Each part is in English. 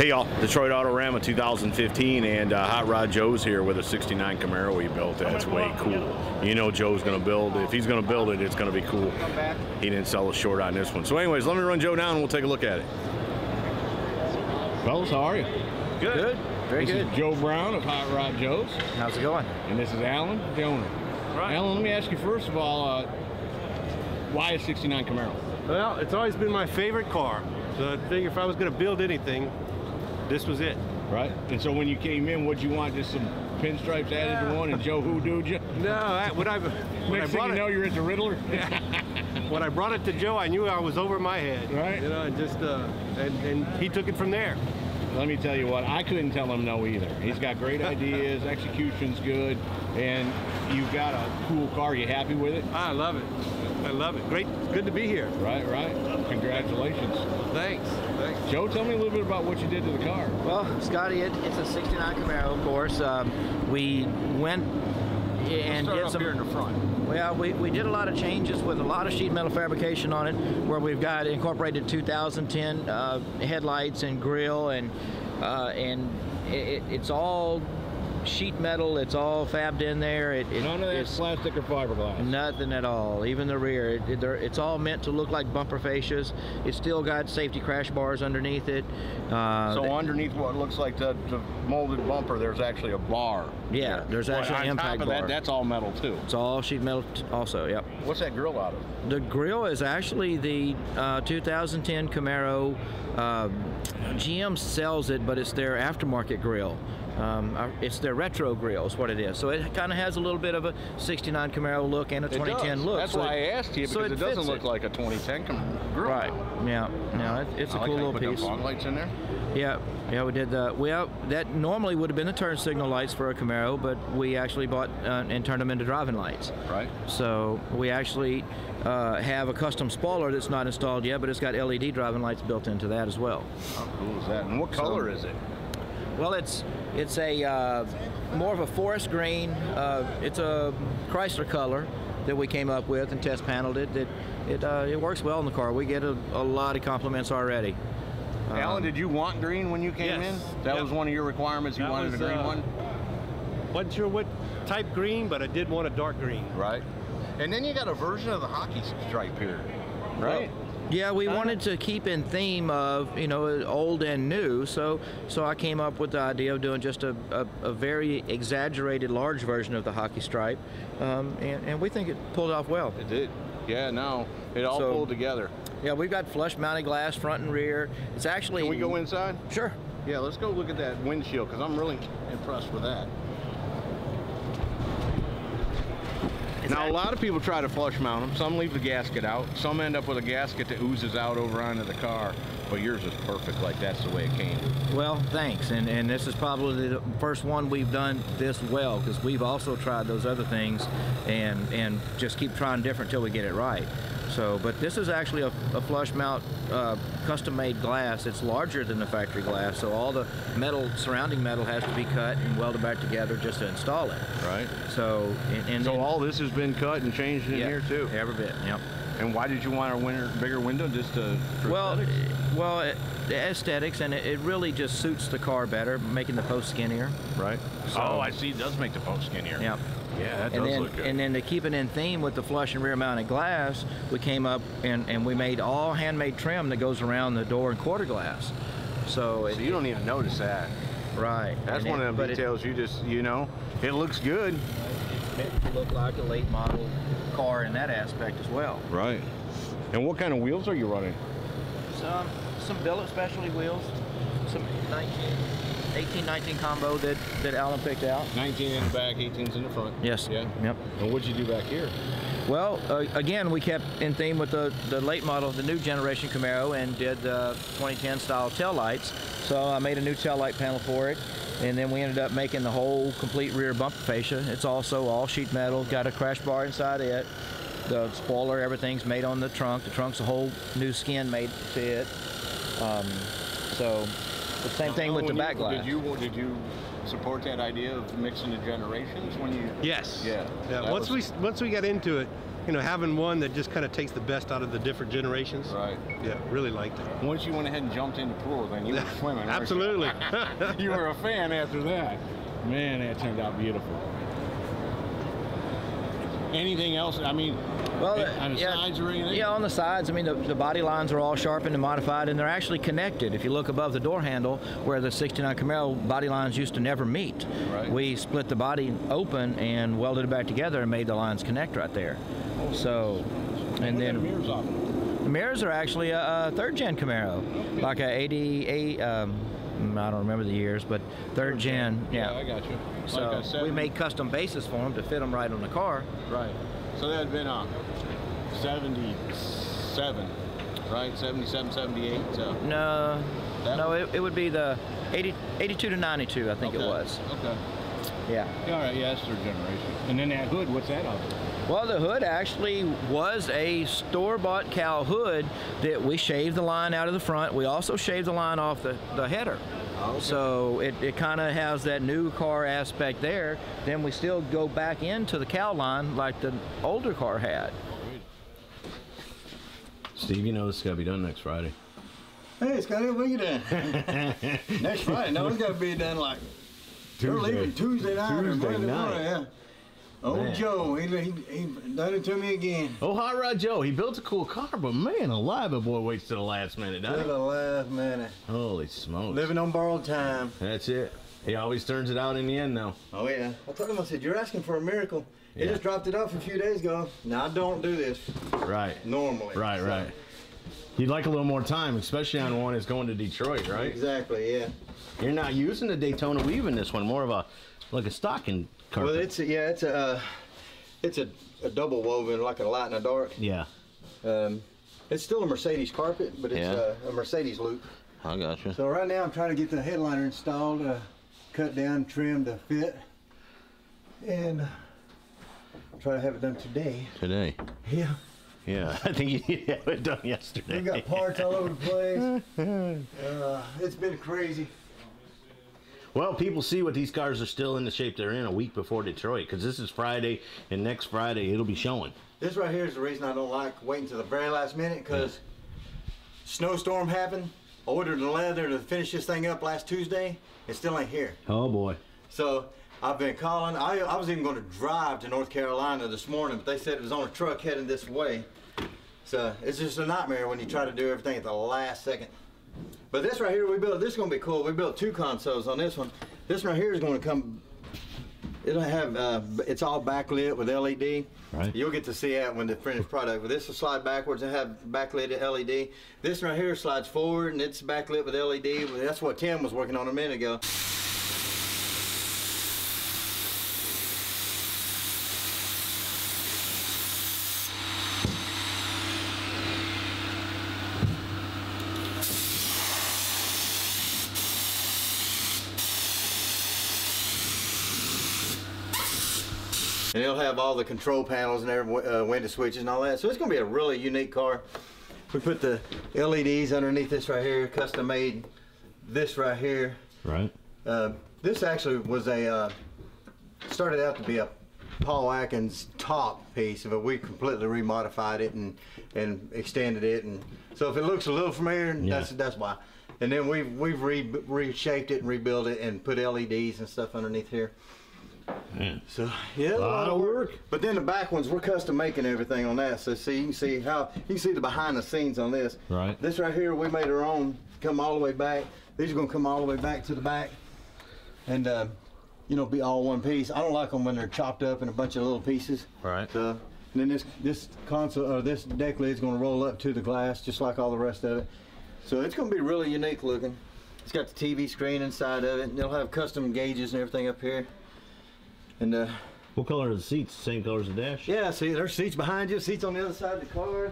Hey y'all, Detroit Autorama 2015, and Hot Rod Joe's here with a 69 Camaro he built. That's way cool. You know Joe's gonna build it. If he's gonna build it, it's gonna be cool. He didn't sell us short on this one. So anyways, let me run Joe down and we'll take a look at it. Fellas, how are you? Good. Very this good. Is Joe Brown of Hot Rod Joe's. How's it going? And this is Alan, the owner. Right. Alan, let me ask you first of all, why a 69 Camaro? Well, it's always been my favorite car. So I figured if I was going to build anything, this was it. Right. And so when you came in, what'd you want? Just some pinstripes added to one and Joe hoodooed you? No, when I brought it, you're into Riddler? when I brought it to Joe, I knew I was over my head. Right. You know, and just and he took it from there. Let me tell you what, I couldn't tell him no either. He's got great ideas, execution's good, and you've got a cool car. You happy with it? I love it. I love it. Great. Good to be here. Right. Congratulations. Thanks. Joe, tell me a little bit about what you did to the car. Well, Scotty, it's a 69 Camaro, of course. We went and did some... here in the front. Well, we did a lot of changes with a lot of sheet metal fabrication on it, where we've got incorporated 2010 headlights and grille, and it's all sheet metal. It's all fabbed in there. None of that plastic or fiberglass. Nothing at all. Even the rear. It's all meant to look like bumper fascias. It's still got safety crash bars underneath it. So underneath what looks like the molded bumper, there's actually a bar. Yeah, there's actually an impact bar. That, that's all metal too. It's all sheet metal also, yep. What's that grill out of? The grill is actually the 2010 Camaro. GM sells it, but it's their aftermarket grill. It's their retro grill is what it is. So it kind of has a little bit of a 69 Camaro look and a 2010 look. That's why I asked you, because it doesn't look like a 2010 Camaro grill. Right, yeah. No, it's a cool little piece. Fog lights in there? Yeah, we did that. Well, that normally would have been the turn signal lights for a Camaro, but we actually bought and turned them into driving lights. Right. So we actually have a custom spoiler that's not installed yet, but it's got LED driving lights built into that as well. How cool is that? And what color is it? Well, it's a more of a forest green. It's a Chrysler color that we came up with and test paneled it. It works well in the car. We get a lot of compliments already. Alan, did you want green when you came in? That was one of your requirements. You wanted a green one? Wasn't sure what type green, but I did want a dark green. Right. And then you got a version of the hockey stripe here, right? Well, yeah, we wanted to keep in theme of, you know, old and new, so I came up with the idea of doing just a very exaggerated large version of the hockey stripe, and we think it pulled off well. It did. Yeah, no, it all pulled together. Yeah, we've got flush mounted glass front and rear. It's actually... Can we go inside? Sure. Yeah, let's go look at that windshield, because I'm really impressed with that. Now, a lot of people try to flush mount them. Some leave the gasket out. Some end up with a gasket that oozes out over onto the car. But yours is perfect, like that's the way it came. Well, thanks. And this is probably the first one we've done this well, because we've also tried those other things and just keep trying different till we get it right. So, but this is actually a flush mount custom-made glass. It's larger than the factory glass, so all the metal, surrounding metal, has to be cut and welded back together just to install it. Right. So, so all this has been cut and changed in here too. Every bit. Yep. And why did you want a bigger window? Just to aesthetics? The aesthetics, and it really just suits the car better, making the post skinnier. Right. So, oh, I see. It does make the post skinnier. Yep. Yeah, that does look good. And then to keep it in theme with the flush and rear mounted glass, we came up and we made all handmade trim that goes around the door and quarter glass. So you don't even notice that. Right. That's one of the details you just, you know, it looks good. It's meant to look like a late model car in that aspect as well. Right. And what kind of wheels are you running? Some billet specialty wheels, some 18-19 combo that Alan picked out. 19 in the back, 18s in the front. Yes. Yeah. Yep. And what'd you do back here? Well, again, we kept in theme with the late model, the new generation Camaro, and did 2010 style tail lights. So I made a new tail light panel for it, and then we ended up making the whole complete rear bumper fascia. It's also all sheet metal, got a crash bar inside it. The spoiler, everything's made on the trunk. The trunk's a whole new skin made to it. So the same thing with the back glass. Did you support that idea of mixing the generations when you? Yes. Yeah. Once we got into it, you know, having one that just kind of takes the best out of the different generations. Right. Yeah, really liked it. Once you went ahead and jumped in the pool, then you were swimming. weren't you? Absolutely. You were a fan after that. Man, that turned out beautiful. Anything else? I mean, Well, on the sides or anything? Yeah, on the sides. I mean, the body lines are all sharpened and modified, and they're actually connected. If you look above the door handle, where the 69 Camaro body lines used to never meet, Right. we split the body open and welded it back together and made the lines connect right there. So, and Look at the then mirrors off. the mirrors are actually a third-gen Camaro, like a 88. I don't remember the years, but third gen. Yeah, I got you. So Like a we made custom bases for them to fit them right on the car. Right. So that had been 77, right? 77, 78. So. No, That no, one? it would be the 82 to 92, I think it Okay. was. Okay. Yeah. All right. Yeah, that's third generation. And then that hood, what's that of? Well, the hood actually was a store-bought cow hood that we shaved the line out of the front. We also shaved the line off the header. Okay. So it kind of has that new car aspect there. Then we still go back into the cow line like the older car had. Steve, you know this has got to be done next Friday. Hey, Scotty, what you doing? Next Friday. No, it's got to be done like they're leaving Tuesday night or Tuesday Monday night. morning. Yeah. Old Man. Joe, he done it to me again. Oh, Hot Rod Joe, he built a cool car, but man alive, the boy waits to the last minute, To doesn't the last minute. he? Holy smokes. Living on borrowed time. That's it. He always turns it out in the end, though. Oh, yeah. I told him, I said, you're asking for a miracle. He Yeah. just dropped it off a few days ago. Now, I don't do this Right. normally. Right, so- right. You'd like a little more time, especially on one that's going to Detroit, right? Exactly, yeah. You're not using the Daytona weave in this one, more of like a stocking carpet. Well, it's a double woven, like a light and a dark. Yeah. It's still a Mercedes carpet, but it's Yeah. a Mercedes loop. I gotcha. So right now I'm trying to get the headliner installed, cut down, trim to fit, and try to have it done today. Today. Yeah. Yeah, I think you need to have it done yesterday. We got parts all over the place. It's been crazy. Well, people see what these cars are still in the shape they're in a week before Detroit, because this is Friday, and next Friday it'll be showing. This right here is the reason I don't like waiting to the very last minute, because snowstorm happened. Ordered the leather to finish this thing up last Tuesday. It still ain't here. Oh boy. So I've been calling. I was even going to drive to North Carolina this morning, but they said it was on a truck heading this way. So it's just a nightmare when you try to do everything at the last second. But this right here we built, this is going to be cool. We built two consoles on this one. This right here is going to come, it'll have, it's all backlit with LED. Right. You'll get to see that when the finished product. But this will slide backwards and have backlit LED. This right here slides forward and it's backlit with LED. That's what Tim was working on a minute ago. And it'll have all the control panels and every window switches and all that. So it's going to be a really unique car. We put the LEDs underneath this right here, custom made this right here. Right. This actually was started out to be a Paul Atkins top piece, but we completely remodified it and extended it. And so if it looks a little familiar, Yeah. that's why. And then we've reshaped it and rebuilt it and put LEDs and stuff underneath here. Man. So yeah, a lot of work. But then the back ones, we're custom making everything on that. So see, you can see the behind the scenes on this. Right. This right here, we made our own. Come all the way back. These are gonna come all the way back to the back, and you know, be all one piece. I don't like them when they're chopped up in a bunch of little pieces. Right. So and then this console or this deck lid is gonna roll up to the glass just like all the rest of it. So it's gonna be really unique looking. It's got the TV screen inside of it. And they'll have custom gauges and everything up here. And What color are the seats? Same color as the dash? yeah, see, there's seats behind you, seats on the other side of the car.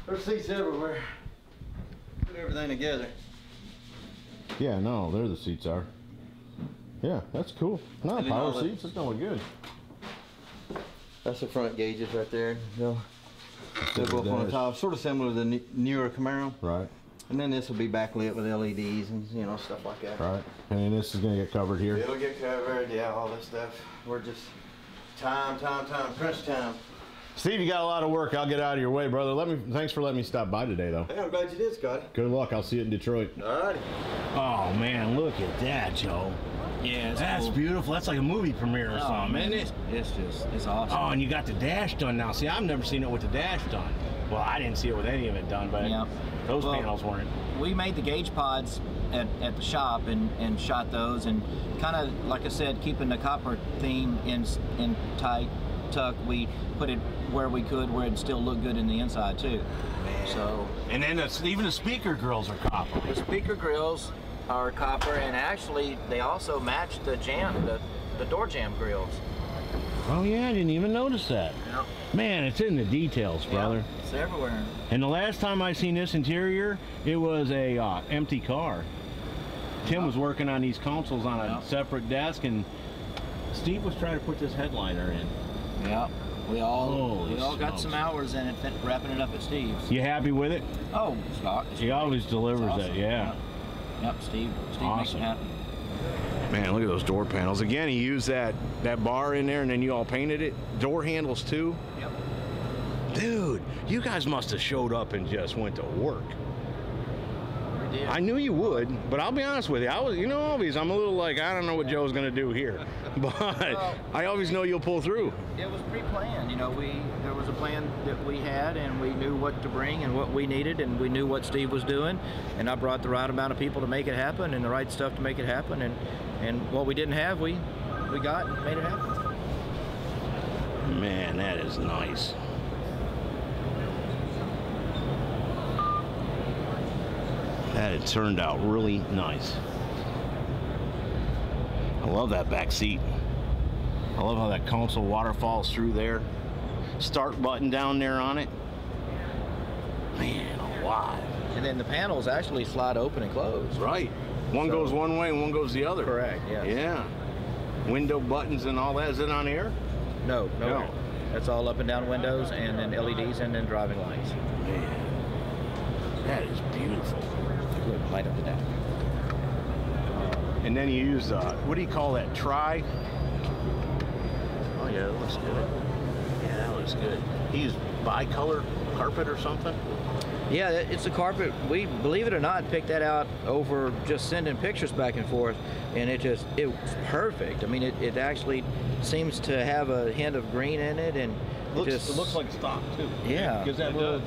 There's seats everywhere. Put everything together. Yeah, no, there the seats are. Yeah, that's cool. No, And then all power the- seats, that's going good. That's the front gauges right there. They'll go up on the top, sort of similar to the newer Camaro. Right. And then this will be backlit with LEDs and you know stuff like that. Right. And then this is going to get covered here. It'll get covered, yeah, all this stuff. We're just crunch time. Steve, you got a lot of work. I'll get out of your way, brother. Thanks for letting me stop by today, though. Hey, I'm glad you did, Scotty. Good luck. I'll see you in Detroit. All righty. Oh man, look at that, Joe. Yeah, That's beautiful. That's like a movie premiere or something, man, isn't it? it's awesome. Oh, and you got the dash done now. See, I've never seen it with the dash done. Well, I didn't see it with any of it done, but those panels weren't. We made the gauge pods at the shop and shot those, and kind of, like I said, keeping the copper theme in tight tuck, we put it where we could, where it still looked good in the inside too. Man. So, and then even the speaker grills are copper. The speaker grills are copper, and actually they also match the door jamb grills. Oh yeah, I didn't even notice that. Yep. Man, it's in the details, brother. Yeah, it's everywhere. And the last time I seen this interior, it was a empty car. Tim was working on these consoles on a separate desk, and Steve was trying to put this headliner in. Yeah, we all got smokes. some hours in it, wrapping it up at Steve's. You happy with it? Oh, Scott. He always delivers awesome. it, yeah. Yep, Steve makes it Awesome. happen. Man, look at those door panels. Again, he used that bar in there, and then you all painted it. Door handles, too. Yep. Dude, you guys must have showed up and just went to work. We did. I knew you would, but I'll be honest with you. Always, I'm a little like, I don't know what Joe's going to do here. But I always know you'll pull through. It was pre-planned, you know. There was a plan that we had, and we knew what to bring and what we needed, and we knew what Steve was doing, and I brought the right amount of people to make it happen, and the right stuff to make it happen, and what we didn't have, we got and made it happen. Man, that is nice. That had turned out really nice. I love that back seat. I love how that console waterfalls through there. Start button down there on it. Man, alive. And then the panels actually slide open and close. Right. One goes one way and one goes the other. Correct, yes. Yeah. Window buttons and all that. Is it on air? No. That's all up and down windows, and then LEDs, and then driving lights. Man, that is beautiful. Good, light up the deck. And then you use, what do you call that, tri? Oh yeah, it looks good. Yeah, that looks good. He used bicolor carpet or something? Yeah, it's a carpet. We, believe it or not, picked that out over just sending pictures back and forth, and it was perfect. I mean, it actually seems to have a hint of green in it, and It looks like stock too. Yeah. Because that does,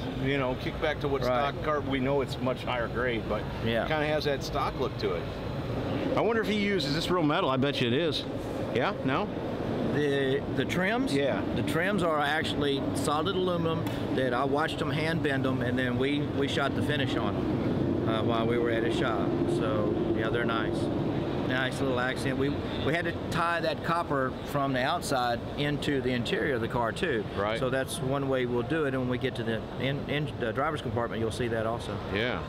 kick back to what stock carpet. We know it's much higher grade, but it kind of has that stock look to it. I wonder if he uses this real metal. I bet you it is. Yeah? No? The trims? Yeah. The trims are actually solid aluminum that I watched them hand bend them, and then we shot the finish on them while we were at his shop. So yeah, they're nice. Nice little accent. We had to tie that copper from the outside into the interior of the car too. Right. So that's one way we'll do it, and when we get to the driver's compartment, you'll see that also. Yeah.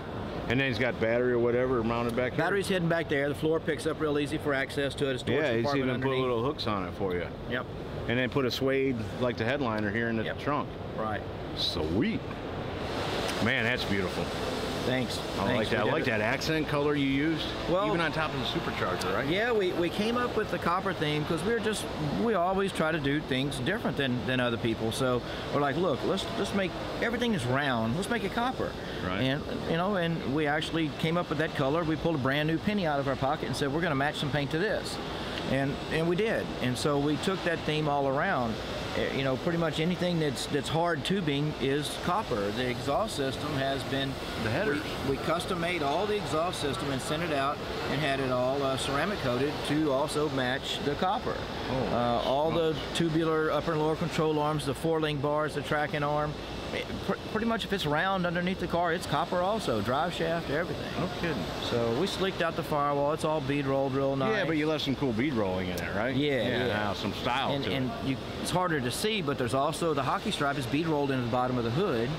And then he's got battery or whatever mounted back here? Battery's hidden back there. The floor picks up real easy for access to it. A storage he's compartment even underneath. put little hooks on it for you. Yep. And then put a suede, like the headliner here in the trunk. Right. Sweet. Man, that's beautiful. Thanks. I like that. I like that accent color you used. Well, even on top of the supercharger, right? Yeah, we came up with the copper theme because we always try to do things different than other people. So we're like, look, let's make everything is round. Let's make it copper. Right. And and we actually came up with that color. We pulled a brand new penny out of our pocket and said we're going to match some paint to this, and we did. And so we took that theme all around. Pretty much anything that's hard tubing is copper. The exhaust system has been the headers. We custom made all the exhaust system and sent it out and had it all ceramic coated to also match the copper. All the tubular upper and lower control arms, the 4-link bars, the tracking arm. Pretty much if it's round underneath the car, it's copper also. Drive shaft, everything. No kidding. So we slicked out the firewall. It's all bead rolled real nice. Yeah, but you left some cool bead rolling in it, right? Yeah. Now some style to it. And it's harder to see, but there's also the hockey stripe is bead rolled into the bottom of the hood.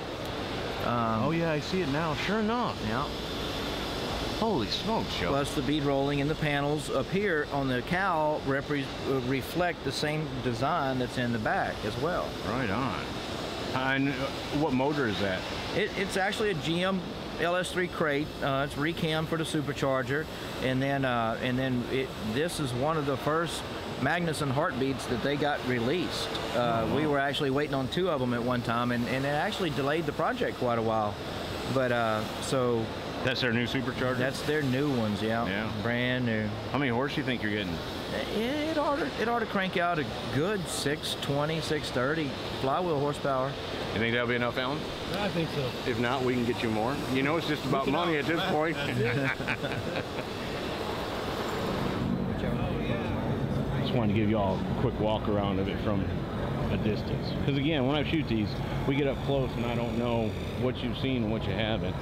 Oh yeah, I see it now. Sure enough. Yeah. Holy smokes, Joe. Plus the bead rolling in the panels up here on the cowl reflect the same design that's in the back as well. Right on. And what motor is that? It's actually a GM LS3 crate. It's recam for the supercharger, and then this is one of the first Magnuson heartbeats that they got released. We were actually waiting on 2 of them at one time, and it actually delayed the project quite a while. But so That's their new supercharger? that's their new ones, yeah. Yeah. Brand new. How many horse do you think you're getting? It ought to crank out a good 620, 630 flywheel horsepower. You think that'll be enough, Alan? I think so. If not, we can get you more. You know, it's just about money at this point. Just wanted to give you all a quick walk around of it from a distance. Because again, when I shoot these, we get up close and I don't know what you've seen and what you haven't.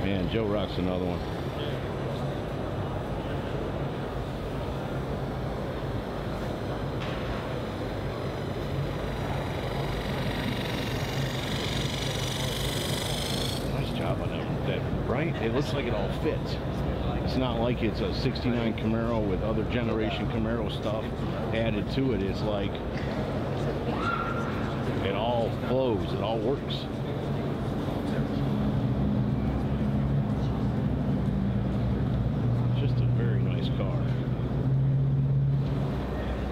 Man, Joe rocks another one. Nice job on that, right? It looks like it all fits. It's not like it's a 69 Camaro with other generation Camaro stuff added to it. It's like it all flows, it all works. Just a very nice car.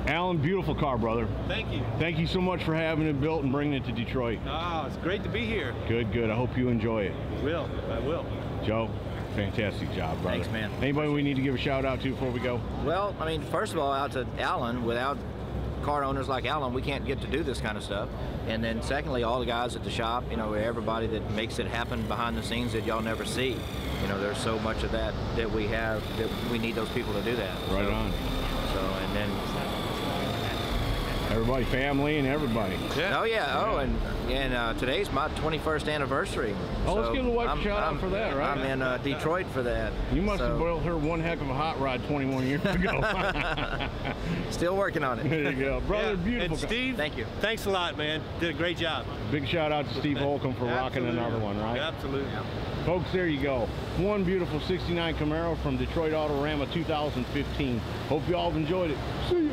Alan, beautiful car, brother. Thank you. Thank you so much for having it built and bringing it to Detroit. Oh, it's great to be here. Good, good. I hope you enjoy it. I will. Joe, fantastic job, brother. Thanks, man. Anybody we need to give a shout out to before we go? Well, I mean, first of all, out to Alan. Without car owners like Alan, we can't get to do this kind of stuff. And then secondly, all the guys at the shop, you know, everybody that makes it happen behind the scenes that y'all never see. You know, there's so much of that we have that we need those people to do that. Right on. So, and then Everybody, family and everybody. Yeah. Oh yeah. Oh, and today's my 21st anniversary. Oh, let's so give the wife a shout out for that, right? I'm in Detroit for that. You must have built her one heck of a hot rod 21 years ago. Still working on it. There you go, brother. Yeah. Beautiful. And Steve, thank you. Thanks a lot, man. Did a great job. Big shout out to Steve Holcomb for rocking Absolutely. another one, right? Absolutely. Yeah. Folks, there you go. One beautiful 69 Camaro from Detroit Autorama 2015. Hope you all have enjoyed it. See ya.